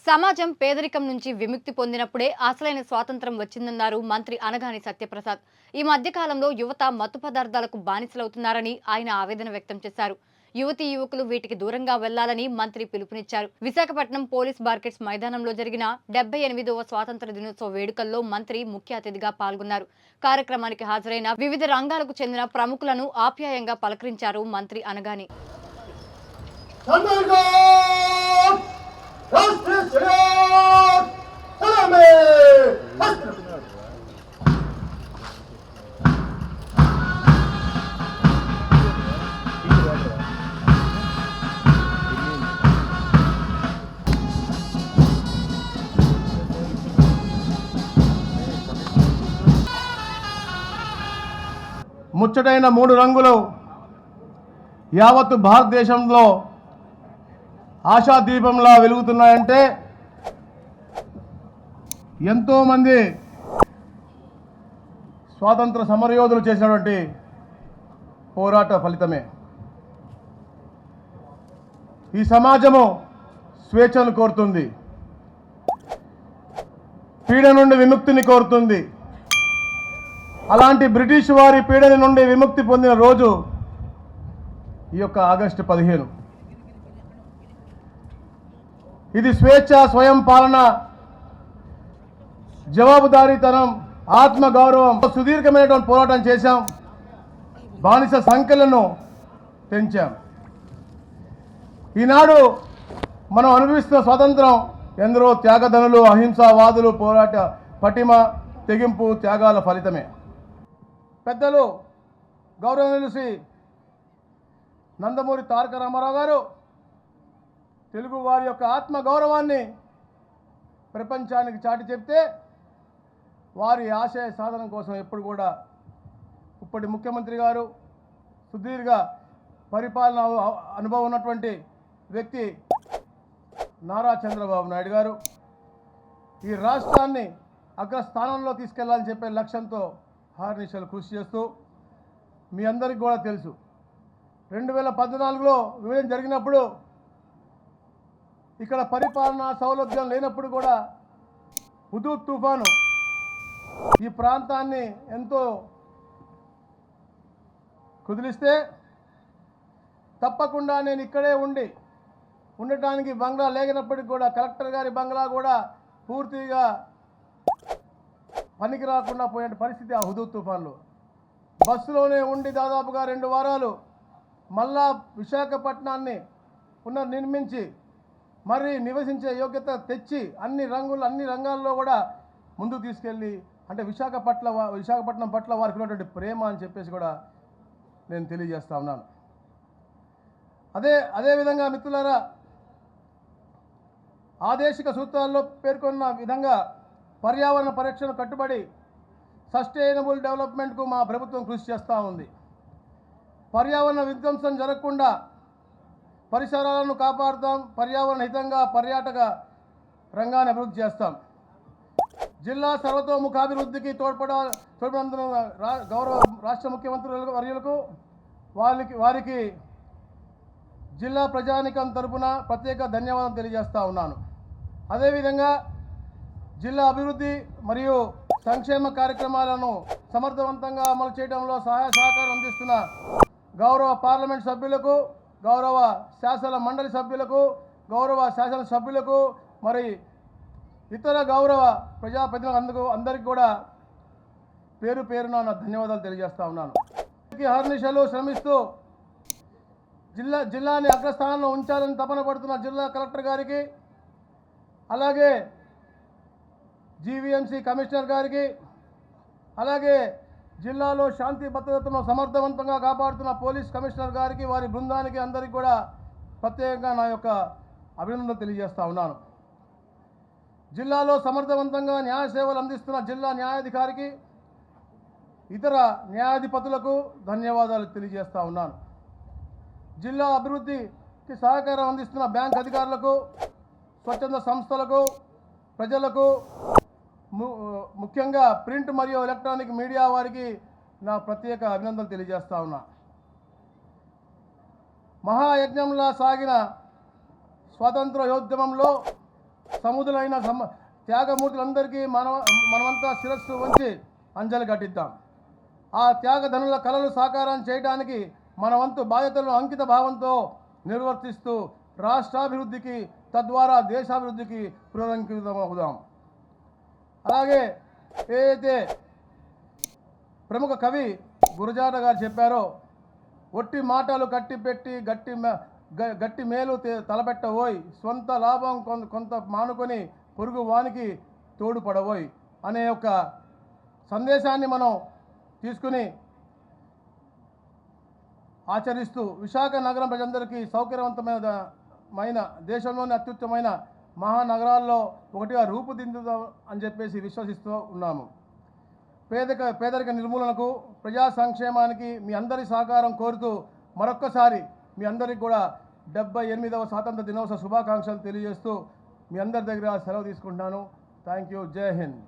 సమాజం పేదరికం నుంచి విముక్తి పొందినప్పుడే అసలైన స్వాతంత్రం వచ్చిందన్నారు మంత్రి అనగాని సత్యప్రసాద్. ఈ మధ్య కాలంలో యువత మత్తు పదార్థాలకు బానిసలవుతున్నారని ఆయన ఆవేదన వ్యక్తం చేశారు. యువతీ యువకులు వీటికి దూరంగా వెళ్లాలని మంత్రి పిలుపునిచ్చారు. విశాఖపట్నం పోలీస్ మార్కెట్స్ మైదానంలో జరిగిన 78వ స్వాతంత్ర దినోత్సవ వేడుకల్లో మంత్రి ముఖ్య అతిథిగా పాల్గొన్నారు. కార్యక్రమానికి హాజరైన వివిధ రంగాలకు చెందిన ప్రముఖులను ఆప్యాయంగా పలకరించారు మంత్రి అనగాని. ముచ్చటైన మూడు రంగులు యావత్తు భారతదేశంలో ఆశాదీపంలా వెలుగుతున్నాయంటే ఎంతోమంది స్వాతంత్ర సమరయోధులు చేసినటువంటి పోరాట ఫలితమే. ఈ సమాజము స్వేచ్ఛను కోరుతుంది, పీడ నుండి విముక్తిని కోరుతుంది. అలాంటి బ్రిటిష్ వారి పీడన నుండి విముక్తి పొందిన రోజు ఈ యొక్క ఆగస్టు 15. ఇది స్వేచ్ఛ, స్వయం పాలన, జవాబుదారీతనం, ఆత్మగౌరవం, సుదీర్ఘమైనటువంటి పోరాటం చేశాం. బానిస సంఖ్యలను పెంచాం. ఈనాడు మనం అనుభవిస్తున్న స్వాతంత్రం ఎందరో త్యాగధనులు, అహింసావాదులు పోరాట పటిమ, తెగింపు, త్యాగాల ఫలితమే. పెద్దలు గౌరవనీయులు శ్రీ నందమూరి తారక రామారావు గారు తెలుగు వారి యొక్క ఆత్మ గౌరవాన్ని ప్రపంచానికి చాటి చెప్తే వారి ఆశయ సాధన కోసం ఎప్పుడు కూడా ఇప్పటి ముఖ్యమంత్రి గారు, సుదీర్ఘ పరిపాలన అనుభవం ఉన్నటువంటి వ్యక్తి నారా చంద్రబాబు నాయుడు గారు ఈ రాష్ట్రాన్ని అగ్రస్థానంలో తీసుకెళ్లాలని చెప్పే లక్ష్యంతో హార్నిషలు కృషి చేస్తూ, మీ అందరికీ కూడా తెలుసు 2014లో విభజన జరిగినప్పుడు ఇక్కడ పరిపాలనా సౌలభ్యం లేనప్పుడు కూడా హుదూద్ తుఫాను ఈ ప్రాంతాన్ని ఎంతో కుదిలిస్తే తప్పకుండా నేను ఇక్కడే ఉండటానికి బంగ్లా లేనప్పటికీ కూడా కలెక్టర్ గారి బంగ్లా కూడా పూర్తిగా పనికి రాకుండా పోయే పరిస్థితి ఆ హుదూద్ తుఫాన్లో. బస్సులోనే ఉండి దాదాపుగా 2 వారాలు మళ్ళా విశాఖపట్నాన్ని పునర్నిర్మించి మరి నివసించే యోగ్యత తెచ్చి అన్ని రంగాల్లో కూడా ముందుకు తీసుకెళ్ళి, అంటే విశాఖపట్నం పట్ల వారికి ఉన్నటువంటి ప్రేమ అని చెప్పేసి కూడా నేను తెలియజేస్తా ఉన్నాను. అదేవిధంగా మిత్రులారా, ఆదేశిక సూత్రాల్లో పేర్కొన్న విధంగా పర్యావరణ పరిరక్షణ కట్టుబడి సస్టైనబుల్ డెవలప్మెంట్కు మా ప్రభుత్వం కృషి చేస్తూ ఉంది. పర్యావరణ విధ్వంసం జరగకుండా పరిసరాలను కాపాడుతాం, పర్యావరణ హితంగా పర్యాటక రంగాన్ని అభివృద్ధి చేస్తాం. జిల్లా సర్వతోముఖాభివృద్ధికి తోడ్పడినందున గౌరవ రాష్ట్ర ముఖ్యమంత్రులకు వర్యులకు వారికి జిల్లా ప్రజానికం తరపున ప్రత్యేక ధన్యవాదాలు తెలియజేస్తా ఉన్నాను. అదేవిధంగా జిల్లా అభివృద్ధి మరియు సంక్షేమ కార్యక్రమాలను సమర్థవంతంగా అమలు చేయడంలో సహాయ సహకారం అందిస్తున్న గౌరవ పార్లమెంట్ సభ్యులకు, గౌరవ శాసన మండలి సభ్యులకు, గౌరవ శాసన సభ్యులకు, మరి ఇతర గౌరవ ప్రజాప్రతినిధులకు అందరికీ కూడా పేరు పేరున నా ధన్యవాదాలు తెలియజేస్తా ఉన్నాను. హర్నిశలు శ్రమిస్తూ జిల్లాని అగ్రస్థానంలో ఉంచాలని తపన పడుతున్న జిల్లా కలెక్టర్ గారికి, అలాగే జీవీఎంసీ కమిషనర్ గారికి, అలాగే జిల్లాలో శాంతి భద్రతను సమర్థవంతంగా కాపాడుతున్న పోలీస్ కమిషనర్ గారికి, వారి బృందానికి అందరికీ కూడా ప్రత్యేకంగా నా యొక్క అభినందనలు తెలియజేస్తా ఉన్నాను. జిల్లాలో సమర్థవంతంగా న్యాయ సేవలు అందిస్తున్న జిల్లా న్యాయాధికారికి, ఇతర న్యాయాధిపతులకు ధన్యవాదాలు తెలియజేస్తా ఉన్నాను. జిల్లా అభివృద్ధికి సహకారం అందిస్తున్న బ్యాంక్ అధికారులకు, స్వచ్ఛంద సంస్థలకు, ప్రజలకు, ముఖ్యంగా ప్రింట్ మరియు ఎలక్ట్రానిక్ మీడియా వారికి నా ప్రత్యేక అభినందనలు తెలియజేస్తా ఉన్నా. మహాయజ్ఞంలా సాగిన స్వాతంత్ర యోద్యమంలో సముద్రులైన త్యాగమూర్తులందరికీ మనమంతా శిరస్సు వంచి అంజలి ఘటిద్దాం. ఆ త్యాగధనుల కలలు సాకారం చేయడానికి మన వంతు బాధ్యతలను అంకిత భావంతో నిర్వర్తిస్తూ రాష్ట్రాభివృద్ధికి తద్వారా దేశాభివృద్ధికి పునరంకితమవుదాం. అలాగే ఏదైతే ప్రముఖ కవి గురజాడ గారు చెప్పారో, ఒట్టి మాటలు కట్టిపెట్టి గట్టి మేలు తలపెట్టబోయ్, సొంత లాభం కొంత మానుకొని పొరుగు వానికి తోడుపడబోయ్ అనే ఒక సందేశాన్ని మనం తీసుకుని ఆచరిస్తూ విశాఖ నగరం ప్రజలందరికీ సౌకర్యవంతమైన దేశంలోని అత్యుత్తమైన మహానగరాల్లో ఒకటిగా రూపుదిద్దుదాం అని చెప్పేసి విశ్వసిస్తూ ఉన్నాము. పేదరిక నిర్మూలనకు, ప్రజా సంక్షేమానికి మీ అందరి సహకారం కోరుతూ మరొక్కసారి మీ అందరికీ కూడా 78వ స్వాతంత్ర దినోత్సవ శుభాకాంక్షలు తెలియజేస్తూ మీ అందరి దగ్గర సెలవు తీసుకుంటున్నాను. Thank you. జై హింద్.